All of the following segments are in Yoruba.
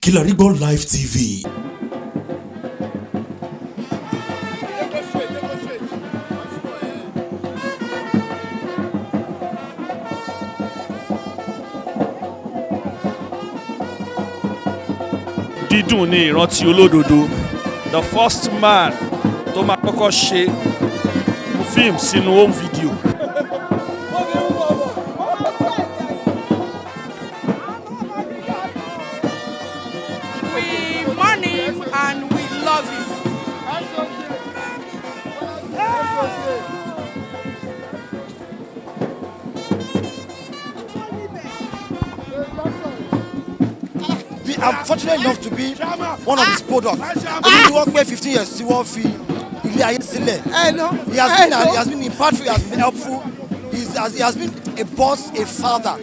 Kilarigbo Live TV. Dídùn ní ìrántí olódodo, the first man tó máa kọ́kọ́ ṣe fíìmù sínú home video. We mourn him and we love him. I'm fortunate enough to be one of his products. He worked for 15 years. He worked for he has been impactful, he has been helpful. He has been a boss, a father.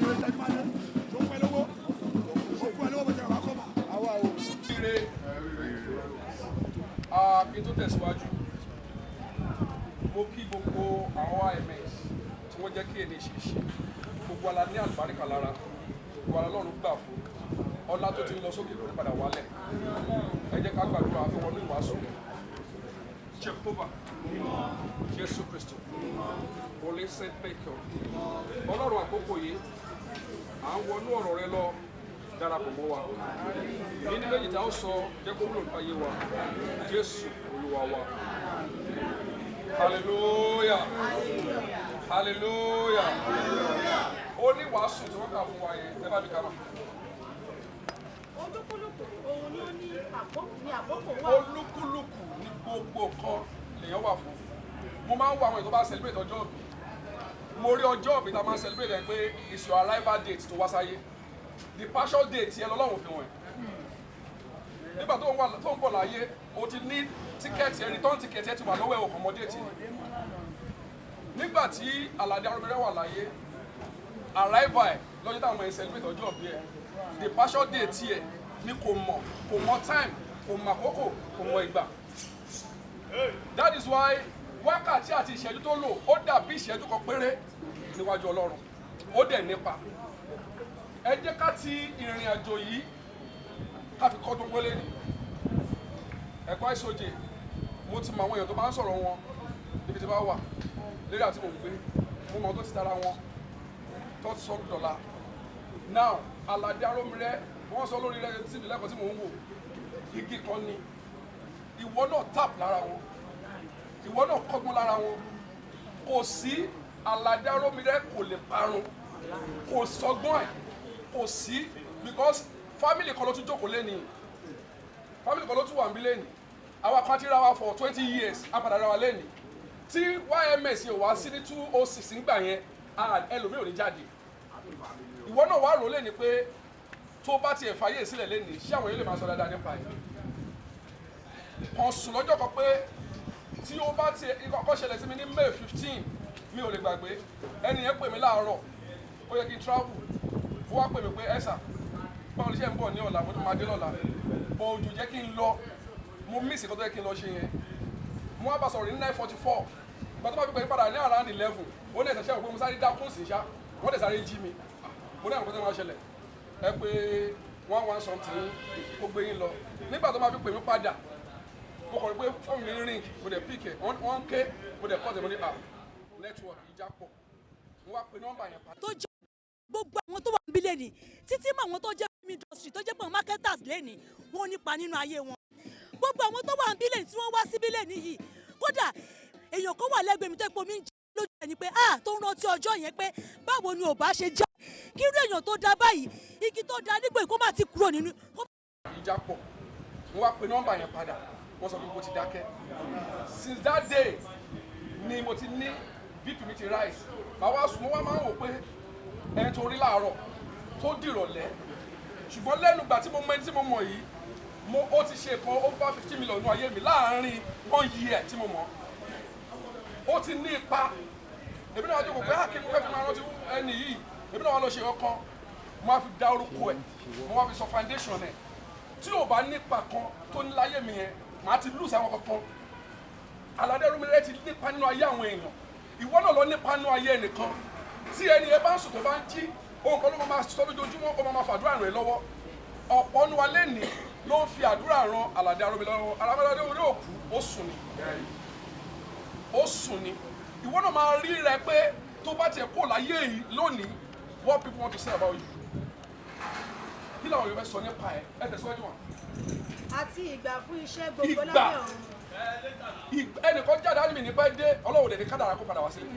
Ọlá tó ti lọ sókè lórí padà wálẹ̀ ẹ jẹ́ ká gbàdúrà fún wọn ní ìwàásù Jehovah Jésù Kristo Holy Saint Michael Ọlọ́run àkókò yìí à ń wọnú ọ̀rọ̀ rẹ lọ darapọ̀ mọ́ wa nínú méjì tá ó sọ jẹ́ kó wúlò nípa ayé wa Jésù Olúwa wa hallelujah hallelujah ó ní ìwàásù tí wọ́n kà fún wa yẹn ẹ bá mi kà máa. Olúkúlùkù ní gbogbo kan lèèyàn wà fún. Mo máa ń wo àwọn èèyàn tó bá celebrate ọjọ́ òbí. Mo rí ọjọ́ òbí tá a máa ń celebrate ẹ̀ pé it's your arrival date tó wá sáyé. The partial date yẹn lọ́lọ́run fi wọ̀n ẹ̀. Nígbà tó ń bọ̀ láyé, o ti ní tíkẹ́ẹ̀tì ẹ̀ return ticket ẹ̀ ti wà lọ́wọ́ ẹ̀ òkàn mọ́ déètì. Nígbà tí Alade Aromire wà láyé, arrival ẹ̀ lọ́jọ́ táwọn ẹ̀ celebrate ọjọ́ òbí ẹ̀. The partial date yẹ ni kò mọ time kò mọ àkókò kò mọ ìgbà. That is why wákàtí àti ìṣẹ́jú tó lò ó dàbí ìṣẹ́jú kan péré níwájú Ọlọ́run ó dẹ̀ nípa. Ẹ jẹ́ ká ti ìrìn àjò yìí ká fi kọ́ tó gbélé ni. Ẹ̀kọ́ àìsòjè mo ti mọ àwọn èèyàn tó máa ń sọ̀rọ̀ wọn níbi tí bá wà lérí àti mò ń gbé mo mọ tó ti tara wọn tó ti sọ́dún dọ̀la. Now Alade Aromire wọ́n sọ lórí rẹ̀ tí ìlẹ́kọ̀ọ́ tí mò ń wò igi kan ni ìwọ náà tap lára wọn ìwọ náà kọ́gbọ́n lára wọn kò sí Alade Aromire kò lè parun kò sọgbọ́n ẹ̀ kò sí because family kan ló tún jókòó lẹ́ni family kan ló tún wà ń bí lẹ́ni àwa kan ti ra wa for 20 years apàdà ra wa lẹ́ni tí YMS yóò wá sí ní 206 nígbà yẹn ẹlòmíì ò ní jáde ìwọ náà wá rò lẹ́ni pé tó bá tiẹ̀ fàyè sílẹ̀ lẹ́ni ṣé àwọn yẹn lè máa sọ dáadáa nípa ẹ̀ kan sùn lọ́jọ́ kan pé tí ó bá tiẹ̀ kọ́ ṣẹlẹ̀ sí mi ní May 15 mi ò lè gbàgbé ẹni yẹn pè mí láàárọ̀ ó yẹ kí n travel ó wá pè mí pé ẹ̀sà báwo ni iṣẹ́ ń bọ̀ ní ọ̀la mo tún máa dé lọ́la bọ̀ òjò jẹ́ kí n lọ mo miss ìkọ́ tó yẹ kí n lọ ṣe yẹn mo wá bá sọ̀rọ̀ ní 9:44 gbàtọ́ bá fi pè mí padà ní around 11 ó lè ṣẹ̀ṣẹ̀ òpin mo sáré dákún sí ṣá wọ́n lè sáré jí mi mo ní àwọn kọ́tẹ́ máa ṣẹlẹ̀ ẹ pé 1 something ó gbé yín lọ nígbà tó máa fi pè mí padà mo kọ̀ pé fóònù mi ring mo dẹ̀ pick ẹ̀ wọ́n ké mo dẹ̀ kọ́ tẹ̀ mo ní network ìjà pọ̀ mo wá pe nọ́mbà yẹn padà. tó jẹ́ gbogbo àwọn tó wà níbí lẹ́ni títí mọ́ àwọn tó jẹ́ film industry tó jẹ́ pé marketers lẹ́ni wọ́n nípa nínú ayé wọn gbogbo àwọn tó wà níbí lẹ́ni tí wọ́n wá síbí lẹ́ni yìí kódà èèyàn kan wà lẹ́gbẹ̀ẹ́ mi tó pé omi ń jẹ́ lójú ẹni pé tó ń rántí ọjọ́ yẹn pé báwo ni ò bá ṣe jẹ́ kí irú èèyàn tó da báyìí igi tó da nígbà kó má ti kúrò nínú. ìjà pọ̀ mo wá pe nọ́mbà yẹn padà wọ́n sọ pé mo ti dákẹ́ since that day ni mo ti ní BP mi ti rise màá sùn mo wá máa ń wò pé ẹni tó rí láàárọ̀ tó dìrọ̀lẹ́ ṣùgbọ́n lẹ́nu ìgbà tí mo mọ ẹni tí mo mọ̀ yìí ó ti ṣe kan over 50 million nínú ayé mi láàárín 1 year tí mo mọ̀ ó ti ní ipa èmi náà wá jókòó pé kí n fẹ́ fi máa rántí ẹni yìí èmi náà wá lọ ṣe ọkàn mo wá fi dá orúkọ ẹ̀ mo wá fi sọ foundation ẹ̀ tí ò bá nípa kan tó ní láyé mi yẹn màá ti lose àwọn kankan Alade Aromire ti nípa nínú ayé àwọn èèyàn ìwọ náà lọ nípa nínú ayé ẹnìkan tí ẹni ẹ bá ń sùn tó bá ń jí ohun kan ló máa sọ lójoojúmọ́ ó máa fàdúrà ràn ẹ́ lọ́wọ́ ọ̀pọ̀ nu wa lẹ́nìí ló ń fi àdúrà ran Alade Aromire lọ́wọ́. Alade orí òkú ó sùn ni ó sùn ni ìwọ náà máa rí rẹ pé tó bá tiẹ̀ kó láyé yìí lónìí what people want to say about you kí làwọn Yorùbá sọ nípa ẹ tẹ̀síwájú wọn. àti ìgbà fún iṣẹ́ gbogbo lábẹ́ ọ̀run. ẹnìkan jáde á ní mi ní bẹ́ẹ̀ dé Ọlọ́run dẹ̀ ní kádàrá kó padà wá sílẹ̀.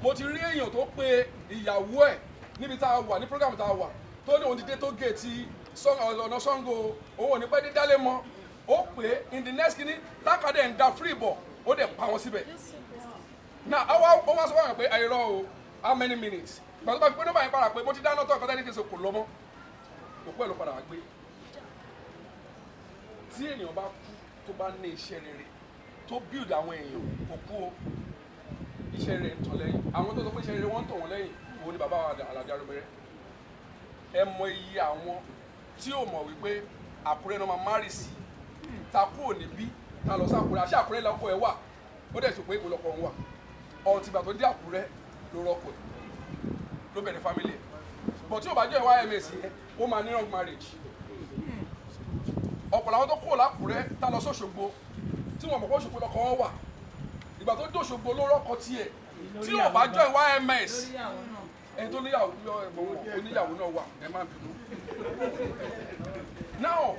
mo ti rí èèyàn tó pe ìyàwó ẹ̀ níbi tá a wà ní program tá a wà tó ní òun ti dé tó géètì ọ̀nà Ṣàngó owó ní pẹ́ dé dálé mọ́ ó pè in the next kini lákàdé ń da free ball ó dẹ̀ pa wọn síbẹ̀. na ó wá sọ wọn pé àìrọ o how many minutes gbàtọ́ bá fi pé nọ́mbà yẹn padà pé mo ti dáná tó ọ̀kọ́tà ní kí n ṣe kò lọ́mọ́ òkú ẹ̀ ló padà wá gbé. tí èèyàn bá kú tó bá ní iṣẹ́ rere tó build àwọn èèyàn kò kú o iṣẹ́ rere ń tọ̀ lẹ́yìn àwọn tó sọ pé iṣẹ́ rere wọ́n ń tọ̀ wọ́n lẹ́yìn òun ni bàbá Alade Aromire. ẹ mọ iye àwọn tí ò mọ̀ wípé Àkúrẹ́ náà máa márì sí ta kúrò níbí ta lọ sí Àkúrẹ́ àṣẹ Àkúrẹ́ lọ́kọ̀ ẹ̀ wà ó dẹ̀ sọ pé ìpò lọ́kọ̀ ń wà ọ̀hún tìgbà tó dé Àkúrẹ́ ló rọ́kọ̀ ló bẹ̀rẹ̀ family ẹ̀ bọ̀ tí ò bá jẹ́ ìwà ms yẹn ó máa ní wrong marriage. ọ̀pọ̀ làwọn tó kúrò l'Àkúrẹ́ ta lọ s'Òṣogbo tí wọ́n mọ̀ pé Òṣogbo lọ́kọ̀ wọn wà ìgbà tó dé Òṣogbo ló rọ́kọ̀ tiẹ̀ tí ò bá jẹ́ ìwà ms ẹni tó níyàwó oníyàwó náà wà ẹ má bínú. now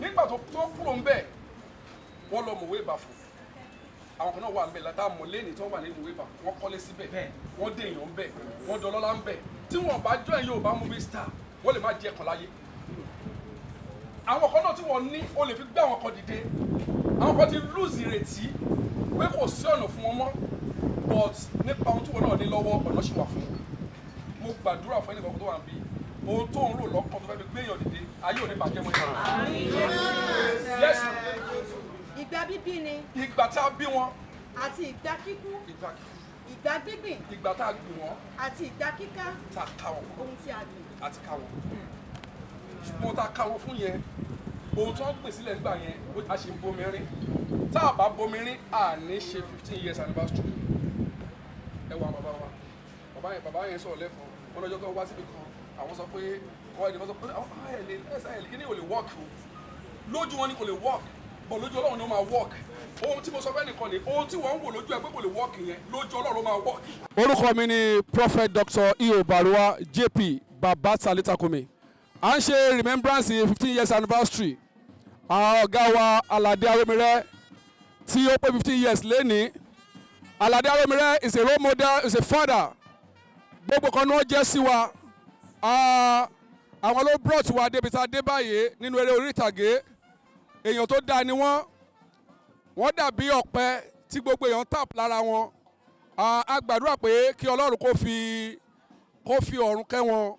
nígbà tó kúrò ń bẹ̀ wọ́n lọ mọ̀wé ìbàfọ̀ àwọn kan náà wà ń bẹ̀ látà mọ̀ lẹ́nìí tó wà ní mọ̀wé ìbàfọ̀ wọ́n kọ́lé síbẹ̀ wọ́n dé èèyàn ń bẹ̀ wọ́n dọlọ́lá ń bẹ̀ tí wọ́n bá jọ ẹ̀yìn Yorùbá movie star wọ́n lè má jẹ́ ẹ̀kan láyé. àwọn kan náà tí wọ́n ní o lè fi gbé àwọn kan dìde àwọn kan ti lose ìrètí pé kò sí ọ̀nà fún wọn mọ́ but nípa ohun tí wọn náà ní lọ́wọ́ ọ̀nà ṣì wà fún wọn. mo gbàdúrà fún ẹnìkan tó wà ń bí ohun tó ń rò lọ́kàn tó fẹ́ fi gbé èèyàn dìde ayé ò ní bàjẹ́ mọ́ ìyá. ìgbà bíbí ni. ìgbà tá a bí wọn. àti ìgbà kíkú. ìgbà kíkú. ìgbà gbígbìn. ìgbà tá a gbìn wọn. àti ìgbà kíká. tá a ká wọn. ohun tí a gbìn. àti ká wọn. ṣùgbọ́n tá a ká wọn fún yẹn ohun tí wọ́n gbìn sílẹ̀ nígbà yẹn a ṣe ń bomi rín tá a bá bomi rín à ní ṣe 15 years anniversary. ẹ wà bàbá yẹn sọ̀rọ̀ lẹ́fọ̀ọ́ wọn lọ́jọ́ tó wá síbi kan àwọn sọ pé wọ́n ẹni kan sọ pé ẹ̀ẹ́dì kí ni ò lè work o lójú wọn ni kò lè work bọ̀ lójú Ọlọ́run ni ó máa work ohun tí mo sọ fẹ́ nìkan ni ohun tí wọ́n ń wò lójú ẹ pé kò lè work yẹn lójú Ọlọ́run ló máa work. orúkọ mi ni Prophet Dr. E.O. Baruwa JP Baba Salitakumi à ń ṣe remembrance 15 years anniversary ọ̀gá wa Alade Aromire tí ó pé 15 years lénìí. Alade Aromire is a role model, is a father. Gbogbo kan ní wọ́n jẹ́ sí wa. Àwọn ló brought wa débi tá a dé báyìí nínú eré orí ìtàgé. Èèyàn tó dáa ni wọ́n. Wọ́n dàbí ọ̀pẹ tí gbogbo èèyàn tap lára wọn. A gbàdúrà pé kí Ọlọ́run kó fi ọ̀run kẹ́ wọn.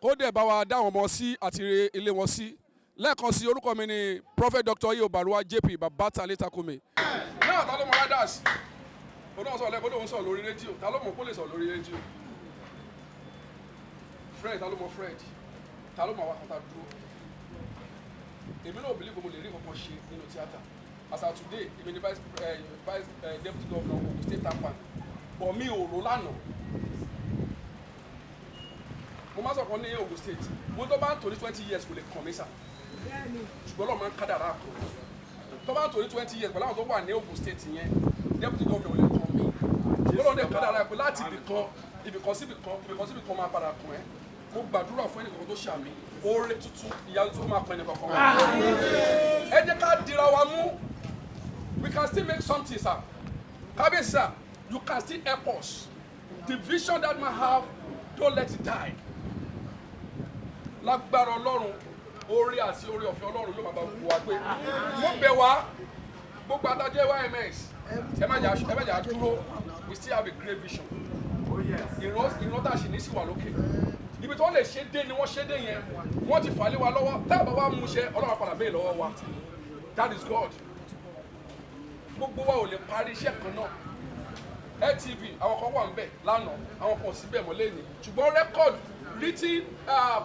Kó dẹ̀ bá wa dá wọn mọ́ sí àti ilé wọn sí. Lẹ́ẹ̀kan sí orúkọ mi ni Prophet Dr. E.O. Baruwa JP Baba Salitakumi. Náà ta ló mọ Radas? Olóhùn sọ̀rọ̀ lẹ́kọ̀ọ́ lóhùn sọ̀rọ̀ lórí rédíò. Ta ló mọ̀ kó lè sọ̀rọ̀ lórí rédíò? Fred, ta ló mọ Fred? Ta ló mọ àwọn àkàtà dúró? Èmi náà believe mo lè rí kankan ṣe nínú tíátà. As of today, èmi ni vice deputy governor of Ogun State Tampan. But mi ò rò lánàá. Mo máa sọ̀kan ní Ogun State. Mo tó bá ń tò ní 20 years kò lè kàn mí sà. Ṣùgbọ́n Ọlọ́run máa ń kádàrá àkọ́. Tó bá ń tò ní 20 years pẹ̀lú àwọn tó wà ní Ogun State yẹn, deputy governor lè kàn mí. Ọlọ́run dẹ̀ kádàrá àkọ́ láti ibìkan síbìkan máa padà kàn ẹ́. Mo gbàdúrà fún ẹnìkan tó ṣàmì oore tuntun ìyanu tó máa pẹ́ ẹnìkan kan. Ẹ jẹ́ ká dira wa mú. We can still make something, sir. Kábíyèsí, sir, you can still help us. The vision that man have, don't let it die. Lágbára Ọlọ́run, oore àti oore ọ̀fẹ́ Ọlọ́run ló máa bá wù wá gbé. Mo bẹ̀ wá, gbogbo adájọ́ YMS, ẹ má jà dúró, we still have a great vision. Ìran tá a ṣì ní sí wà lókè. Ibi tí wọ́n lè ṣe dé ni wọ́n ṣe dé yẹn. Wọ́n ti fà lé wa lọ́wọ́. Tá a bá wá mú iṣẹ́, Ọlọ́run padà bẹ́ẹ̀ lọ́wọ́ wa. That is God. Gbogbo wa ò lè parí iṣẹ́ kan náà. LTV àwọn kan wà ń bẹ̀ lánàá àwọn kan ò sí bẹ̀ mọ́ lẹ́yìn ṣùgbọ́n record written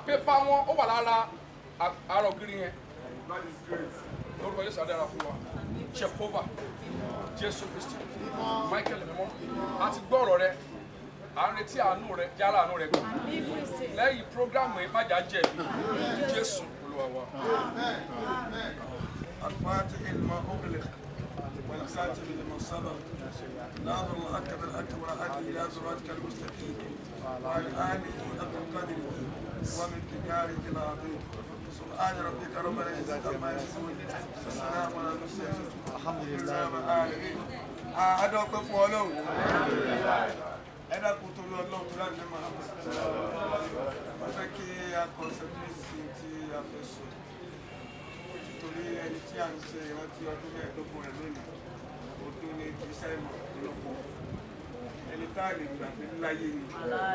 paper wọn ó wà lára àrò ògiri yẹn lórúkọ Jésù adára fún wa Jehovah Jésù Kristi Michael mímọ́ àti gbọ́ ọ̀rọ̀ rẹ à ń retí àánú rẹ yára àánú rẹ gbà lẹ́yìn prógrámù yìí májà jẹ̀bi Jésù Olúwa wa. الفاتح لما أغلق والخاتم لما سبق ناظر الحق بالحق والهدي إلى صراطك المستقيم وعلى آله حق القدر ومقداره العظيم سبحان ربك رب العزة عما يصفون والسلام على المرسلين الحمد لله رب العالمين. هذا وقف ولو هذا كنت الله تعالى ما فكي أكونسبيسي تي أفسو torí ẹni tí a ń ṣe ìrántí ọdún mẹ́ẹ̀ẹ́dógún rẹ̀ lónìí ọdún ní dísẹ́mọ̀ lọ́pọ̀ ẹni tá a lè gbàgbé láyé ni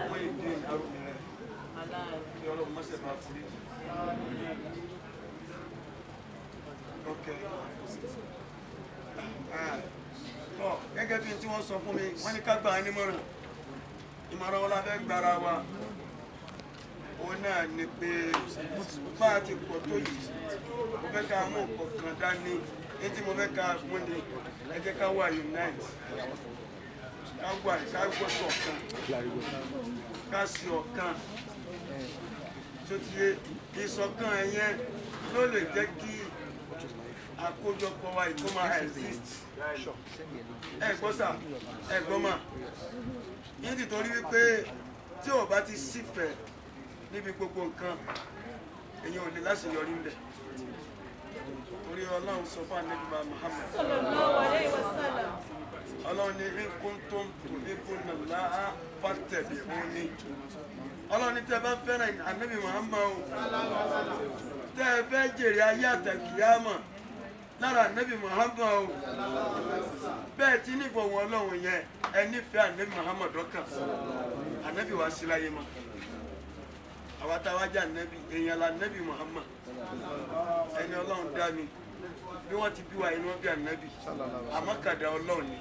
Muyideen Alade Aromire kí Ọlọ́run mọ́sẹ̀ bá forí jì. Gẹ́gẹ́ bí tí wọ́n sọ fún mi wọ́n ní ká gbà á nímọ̀ràn ìmọ̀ràn wọn la fẹ́ gbára wa òun náà ni pé bá a ti pọ̀ tó yìí mo fẹ́ ká mú nǹkan dání etí mo fẹ́ ká mú ni ẹ jẹ́ ká wà unite ká gbọ́sọ̀ ọ̀kan ká sí ọ̀kan tó ti yé ìṣọ̀kan ẹ̀yẹn ló lè jẹ́ kí àkójọpọ̀ wa ìkó máa exist ẹ gbọ́ sà ẹ gbọ́ mà yín nítorí wípé tí ò bá ti sífẹ̀ẹ́ níbi gbogbo nǹkan èyàn ò lè láṣeyọrí ń bẹ torí Ọlọ́run sọ fún Ànábì Muhammad sallallahu alaihi wasallam Ọlọ́run ní in kuntum tuhibbuna Allaha fattabi'uni Ọlọ́run ní tẹ́ bá fẹ́ràn Ànábì Muhammad o tẹ́ ẹ fẹ́ jèrè ayé àtàkìyámà lára Ànábì Muhammad o bẹ́ẹ̀ tí nífọ̀wọ́ Ọlọ́run yẹn ẹ nífẹ̀ẹ́ Ànábì Muhammad dọ́kàn Ànábì wá sí láyé mọ́ àwa táwa jà nẹ́bí èèyàn la nẹ́bí Muhammad ẹni Ọlọ́run dá mi bí wọ́n ti bí wa inú wọn bí ànẹ́bí àmọ́ kàdá Ọlọ́run ni.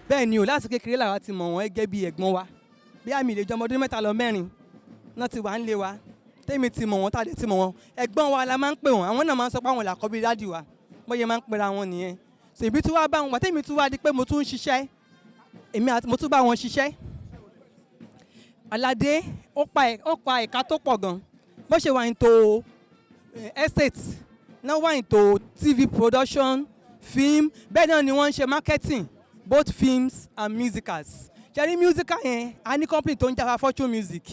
bẹ́ẹ̀ ni o láti kékeré làwa ti mọ̀ wọ́n gẹ́gẹ́ bí ẹ̀gbọ́n wa bí àmì ìlẹ́jọ́ ọmọdún 3 lọ 4 náà ti wà ń lé wa tèmi ti mọ̀ wọ́n tàdé ti mọ̀ wọ́n ẹ̀gbọ́n wa la máa ń pè wọ́n àwọn náà máa ń sọ pé àwọn làkọ́ bí dádì wa bóyá máa ń pera wọn nìyẹn so ìbí tí wàá bá wọn tèmi tún wá di pé mo tún ń ṣiṣẹ́ mo tún bá wọn ṣiṣẹ́ Alade ó pa ẹ̀ka tó pọ̀ gan bó ṣe wà into estate náà wà into TV production film bẹ́ẹ̀ náà ni wọ́n ń ṣe marketing both films and musicals ṣẹ́rí musical yẹn a ní company tó ń jáfa fortune music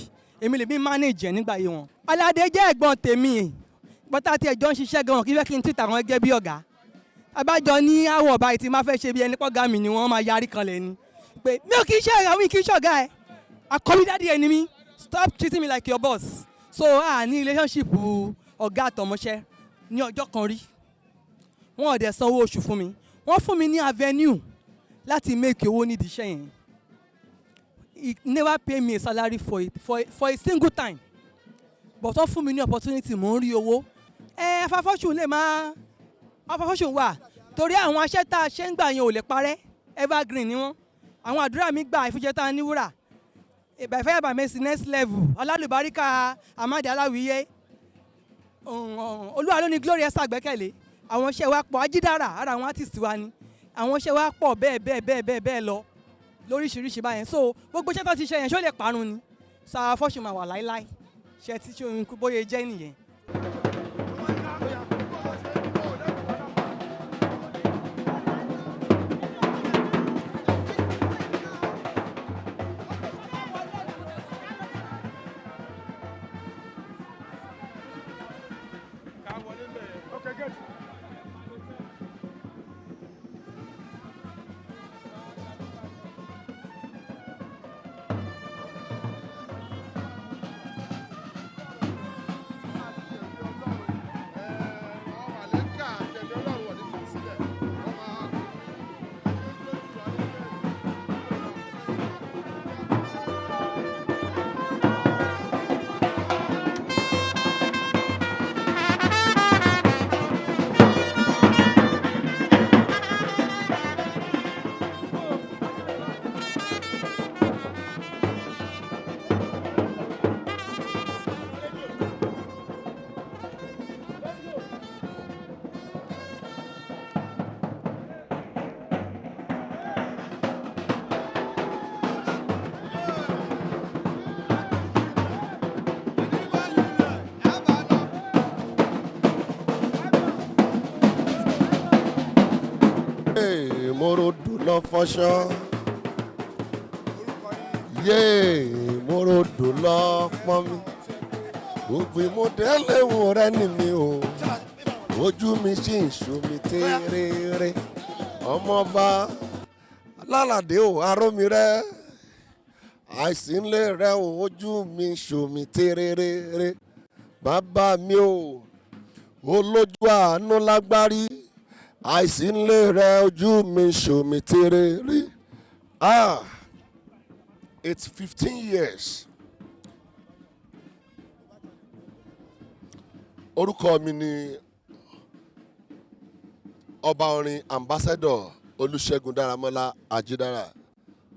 èmi lè bí manage nígbà yìí wọn. Alade jẹ́ ẹ̀gbọ́n tèmi bọ́tà tí ẹ̀jọ́ ń ṣiṣẹ́ gan kí fẹ́ kí n tìta àwọn ẹgẹ́ bí ọ̀gá abájọ ní àwọ̀ báyìí tí máa fẹ́ ṣe bí ẹni pọ́gá mi ni wọ́n máa yarí kan lẹ̀ ni pé mi ò kì í ṣe àwọn kì í ṣọ̀gá ẹ̀ àkọ́bí dáàdi ẹni mi stop treating me like your boss so ní relationship ọ̀gá àtọmọṣẹ́ ní ọjọ́ kan rí wọn ò dẹ̀ sanwó oṣù fún mi wọ́n fún mi ní avenue láti make owó nídìí iṣẹ́ yẹn he never pay me a salary for a single time but wọ́n fún mi ní opportunity mò ń rí owó afáfọ́sùn wà torí àwọn aṣẹ́ tá a ṣe ń gbà yẹn ò lè parẹ́ evergreen ni wọ́n àwọn àdúrà mi gbà ìfúnjẹ́ta ní wúrà ìbàfẹ́ àbàmẹ́sì next level alálùbáríkà amadi aláwìyé olúwa ló ní glorious àgbẹ́kẹ̀lé àwọn iṣẹ́ wa pọ̀ ajídára ara àwọn artist wa ni àwọn iṣẹ́ wa pọ̀ bẹ́ẹ̀ lọ lóríṣiríṣi báyẹn so gbogbo iṣẹ́ tó ti ṣe yẹn ṣó lè parun ni sáà fọ́ṣù máa wà láíláí ṣe ti ṣe ohun bóyá jẹ́ nìyẹn. fọṣọ. Yéè mo rodò lọ pọ́n mi. Òpin mo délé wo rẹ́ ní mi o. Ojú mi sì ń ṣomi téréré. Ọmọọba Alálàdé Aromire. Àìsí ńlé rẹ o, ojú mi ṣomi téréré. Bàbá mi o, olójú àánú lágbárí. Àìsí ńlé rẹ, ojú mi ṣomi téréré. It's 15 years. Orúkọ mi ni Ọba orin Ambassador Olúṣẹ́gun Dáramọ́lá Ajídára.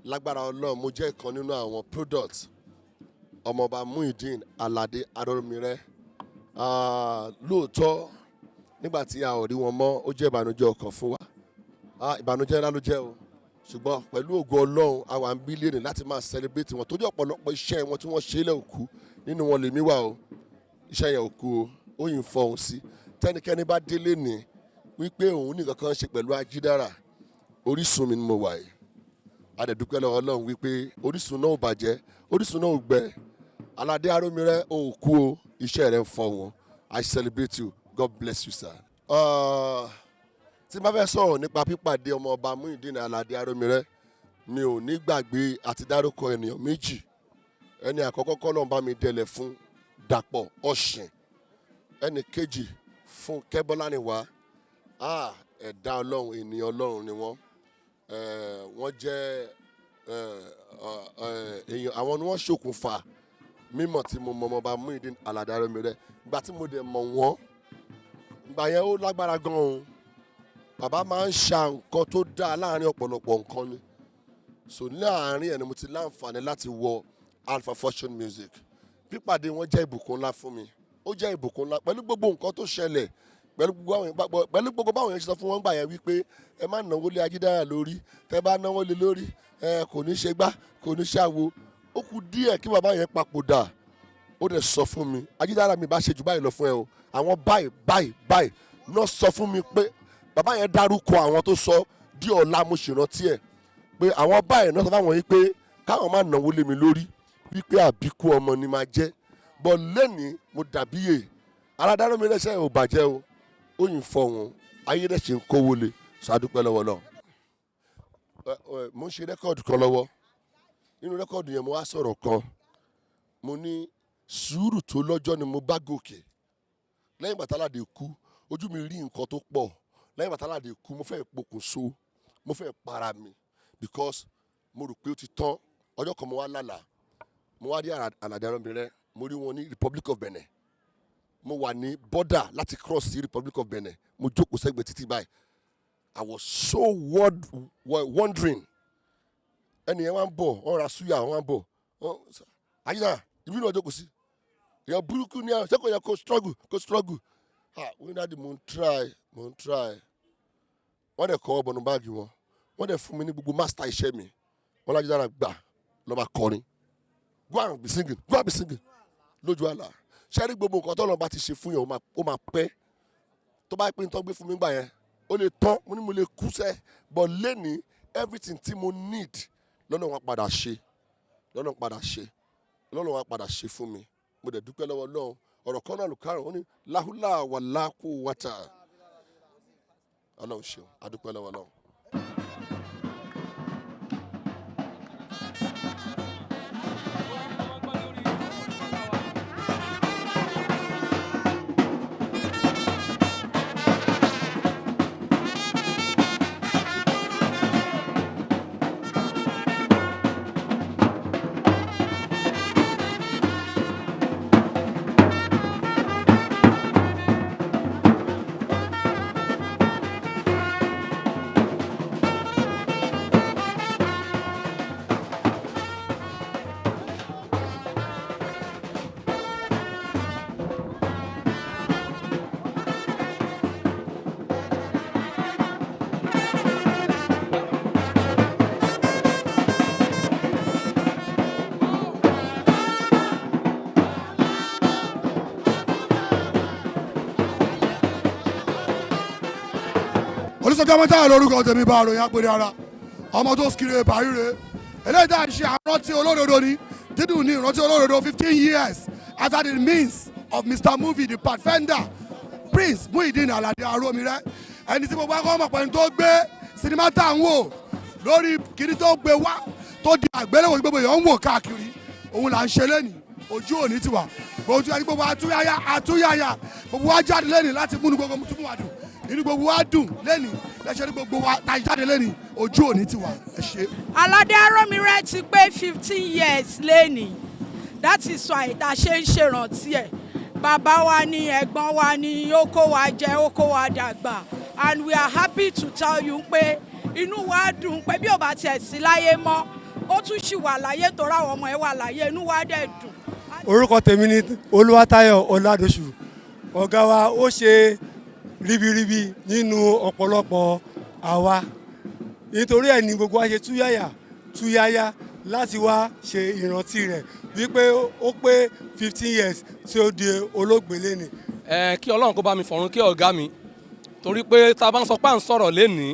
Lágbára Ọlọ́run, mo jẹ́ ìkan nínú àwọn product ọmọọba Muyideen Alade Aromire. Lóòótọ́ nígbà tí a ò rí wọn mọ́, ó jẹ́ ìbànújẹ́ ọkàn fún wa. Ìbànújẹ́ ńlá ló jẹ́ o. Ṣùgbọ́n pẹ̀lú ògo Ọlọ́run, a wà ń bí léèrè láti máa celebrate wọn. Torí ọ̀pọ̀lọpọ̀ iṣẹ́ wọn tí wọ́n ṣe lẹ́ òkú nínú wọn lèmi wà o. Iṣẹ́ yẹn òkú o, ó yìn fọhùn sí. Tẹ́nikẹ́ni bá délé ní wípé òun nìkan kan ṣe pẹ̀lú Ajídára, Orísun mi ni mo wà yìí. A dẹ̀ dúpẹ́ lọ́wọ́ Ọlọ́run wípé Orísun náà ò bàjẹ́, Orísun náà ò gbẹ. Alade Aromire ò kú o, iṣẹ́ rẹ̀ ń fọhùn. I celebrate you. God bless you, sir. Tí n bá fẹ́ sọ̀rọ̀ nípa pípàdé ọmọọba Muyideen Alade Aromire, mi ò ní gbàgbé àti dárúkọ ènìyàn méjì. Ẹni àkọ́kọ́ kọ́ ló ń bá mi dẹlẹ̀ fún Dàpọ̀ Ọ̀ṣìn. Ẹni kejì fún Kẹ́bọ́lánìwá. Ẹ̀dá Ọlọ́run, ènìyàn Ọlọ́run ni wọ́n. Wọ́n jẹ́ èèyàn, àwọn ni wọ́n ṣokùnfà mímọ̀ tí mo mọ ọmọọba Muyideen Alade Aromire. Ìgbà tí mo dẹ̀ mọ̀ wọ́n, ìgbà yẹn ó lágbára gan-an. Bàbá máa ń ṣa nǹkan tó dáa láàrin ọ̀pọ̀lọpọ̀ nǹkan ni. So láàrin ẹ̀ ni mo ti láǹfààní láti wọ Alpha Fortune Music. Pípàdé wọn jẹ́ ìbùkún ńlá fún mi. Ó jẹ́ ìbùkún ńlá pẹ̀lú gbogbo nǹkan tó ṣẹlẹ̀, pẹ̀lú gbogbo báwọn yẹn ṣe sọ fún wọn gbà yẹn wípé ẹ má náwó lé Ajídára lórí, tẹ́ bá náwó lé lórí kò ní ṣe gbá, kò ní ṣàwo. Ó kù díẹ̀ kí bàbá yẹn papòdà. Ó dẹ̀ sọ fún mi, Ajídára mi bá ṣe jù báyìí lọ fún ẹ o. Àwọn báyìí náà sọ fún mi pé bàbá yẹn dárúkọ àwọn tó sọ di ọ̀la mo ṣèrántí ẹ̀ pé àwọn báyìí náà sọ fáwọn yìí pé káwọn má náwó lé mi lórí wípé àbíkú ọmọ ni máa jẹ́. Bọ̀ lẹ́nìí mo dàbíyè. Alade Aromire ṣe ò bàjẹ́ o. Ó yìn fọhùn, ayé rẹ̀ ṣe ń kówó le. Ṣàdúpẹ́ lọ́wọ́ lọ. Mo ń ṣe rẹ́kọ̀dù kan lọ́wọ́. Nínú rẹ́kọ̀dù yẹn mo wá sọ̀rọ̀ kan. Mo ní sùúrù tó lọ́jọ́ ni mo bá gòkè. Lẹ́yìn ìgbà tí Alade kú, ojú mi rí nǹkan tó pọ̀. Lẹ́yìn ìgbà tí Alade kú, mo fẹ́ pokùnso, mo fẹ́ para mi because mo rò pé ó ti tán. Ọjọ́ kan mo wá lálàá, mo wá rí Alade Aromire, mo rí wọn ní Republic of Benin. Mo wà ní border láti cross sí Republic of Benin. Mo jókòó sẹ́gbẹ̀ẹ́ títí báyìí. I was so wondering. Ẹni yẹn wá ń bọ̀, wọ́n ra súyà, wọ́n wá ń bọ̀. Ajídára, ìbí náà jókòó sí. Èèyàn burúkú ni ẹ, ṣé kò yẹ kó struggle. Wọ́n dáàdi mo ń try. Wọ́n dẹ̀ kọ́ ọbọ̀nù báàgì wọn. Wọ́n dẹ̀ fún mi ní gbogbo master iṣẹ́ mi. Wọ́n Ajídára gbà lọ́ máa kọrin. Go and be singing. Lójú àlá. Ṣé rí gbogbo nǹkan tó lọ́n bá ti ṣe fún yẹn, ó máa pẹ́. Tó bá pín tán gbé fún mi gbà yẹn, ó lè tán, mo lè kú sẹ́. But lẹ́ni, everything tí mo need lọ́nà wọn padà ṣe. Lọ́nà wọn padà ṣe fún mi. Mo dẹ̀ dúpẹ́ lọ́wọ́ Ọlọ́run. Ọ̀rọ̀ kan náà ló kárùn-ún, ó ní láhùlà wà láàkú wàtà. Ọlọ́run ṣeun, a dúpẹ́ lọ́wọ́ Ọlọ́run. Olùsọ̀kẹ́ mọ́tà lórúkọ tèmi bá àròyìn àpèrè ara ọmọ tó kiri bàríre eléyìí tá à ń ṣe àrántí olódodo ni dídùn ní ìrántí olódodo 15 years after the means of Mr. Movie the Pathfinder Prince Muyideen Alade Aromire ẹni tí gbogbo akọ́ ọmọ pẹ̀lú tó gbé sinimá tá à ń wò lórí kiri tó gbé wá tó di àgbéléwò gbogbo èèyàn ń wò káàkiri òun là ń ṣe lẹ́nìí ojú òní ti wà gbogbo àtúnyàyà gbogbo wa jáde lẹ́nìí láti múnú gbogbo túbú wa dùn inú gbogbo wa dùn lẹ́nìí lẹ́sẹ̀ ní gbogbo wa ta jáde lẹ́nìí ojú òní ti wà ẹ ṣe. Alade Aromire ti pé 15 years lẹ́nìí that is why ta ṣe ń ṣèrántí ẹ̀ bàbá wa ni ẹ̀gbọ́n wa ni ó kó wa jẹ ó kó wa dàgbà and we are happy to tell you pé inú wa dùn pé bí ò bá tiẹ̀ sí láyé mọ́ ó tún ṣì wà láyé torí àwọn ọmọ ẹ̀ wà láyé inú wa dẹ̀ dùn. Orúkọ tèmi ni Olúwatáyọ̀ Ọládòṣù ọ̀gá wa ó ṣe ribiribi nínú ọ̀pọ̀lọpọ̀ àwa nítorí ẹ̀ ní gbogbo wa ṣe túyáyá láti wá ṣe ìrántí rẹ̀ wípé ó pé 15 years tí ó di olóògbé lẹ́ni. Kí Ọlọ́run kó bá mi fọ̀run kí ọ̀gá mi torí pé tá a bá ń sọ pé à ń sọ̀rọ̀ lénìí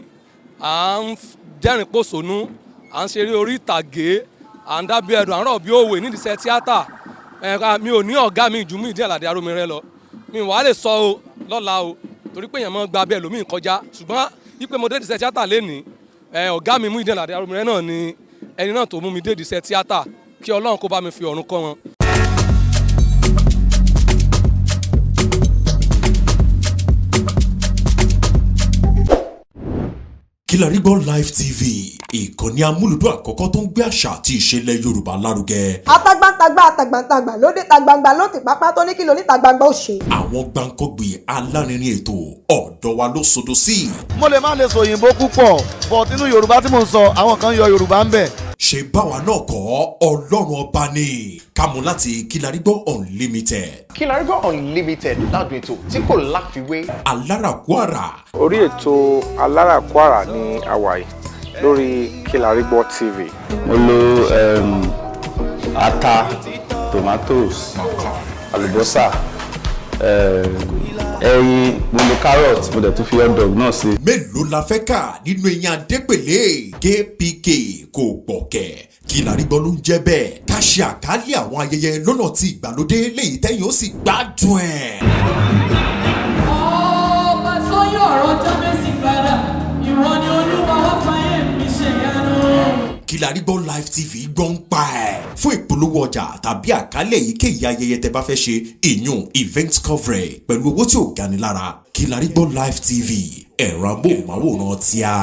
à ń dẹ́rìn pòṣónú à ń ṣeré orí ìtàgé à ń dábí ẹ̀dùn à ń rọ̀ bí òwe nídìí iṣẹ́ tíátà mi ò ní ọ̀gá mi ju Muyideen Alade Aromire lọ mi wàá lè sọ o lọ́la o torí pé èèyàn máa ń gba abẹ́ ẹlòmíì kọjá ṣùgbọ́n wípé mo dédìí iṣẹ́ tíátà lénìí ọ̀gá mi Muyideen Alade Aromire náà ni ẹni náà tó mú mi dédìí iṣẹ́ tíátà kí Ọlọ́run kó bá mi fi ọ̀run kọ́ wọn. Kilarigbo Live TV ìkànnì amúlùdún àkọ́kọ́ tó ń gbé àṣà àti ìṣẹ̀lẹ̀ Yorùbá lárugẹ. atagbantagba lóde tagbangba ló ti pápá tó ní kí ló ní tagbangba ó ṣe. àwọn gbàǹkọ́gbìn alárinrin ètò ọ̀dọ́ wa ló sodo sí. mo lè má lè sọ òyìnbó púpọ̀ but nínú Yorùbá tí mo ń sọ àwọn kan yọ Yorùbá ń bẹ̀. ṣe báwa náà kọ́ Ọlọ́run ọba ni kámú láti Kilarigbo Unlimited. Kilarigbo Unlimited ládùn ètò tí kò láfiwé. Alárakúàrà. orí ètò Alárakúàrà ní àwàyè lórí Kilarigbo TV. mo lo ata tomatoes àlùbọ́sà ẹyin mo lo carrot mo dẹ̀ tún fi hot dog náà sí. mélòó la fẹ́ kà nínú eyín adépèlé KPK kò gbọ̀kẹ́ Kilarigbo ló ń jẹ́ bẹ́ẹ̀ ká ṣe àkálẹ̀ àwọn ayẹyẹ lọ́nà tí ìgbàlódé léyìí tẹ́yìn ó sì gbádùn ẹ̀. ọba sọyún ọ̀rọ̀ jábẹ́sì padà ìwọ ni Olúwa wá fàyè mi ṣe yanu. Kilarigbo Live TV gbọ́ ń pa ẹ̀. fún ìpolówó ọjà tàbí àkálẹ̀ èyíkéyìí ayẹyẹ tẹ́ bá fẹ́ ṣe ìyún event coverage pẹ̀lú owó tí ò gani lára Kilarigbo Live TV ẹ̀rọ amóhùnmáwòrán tíá.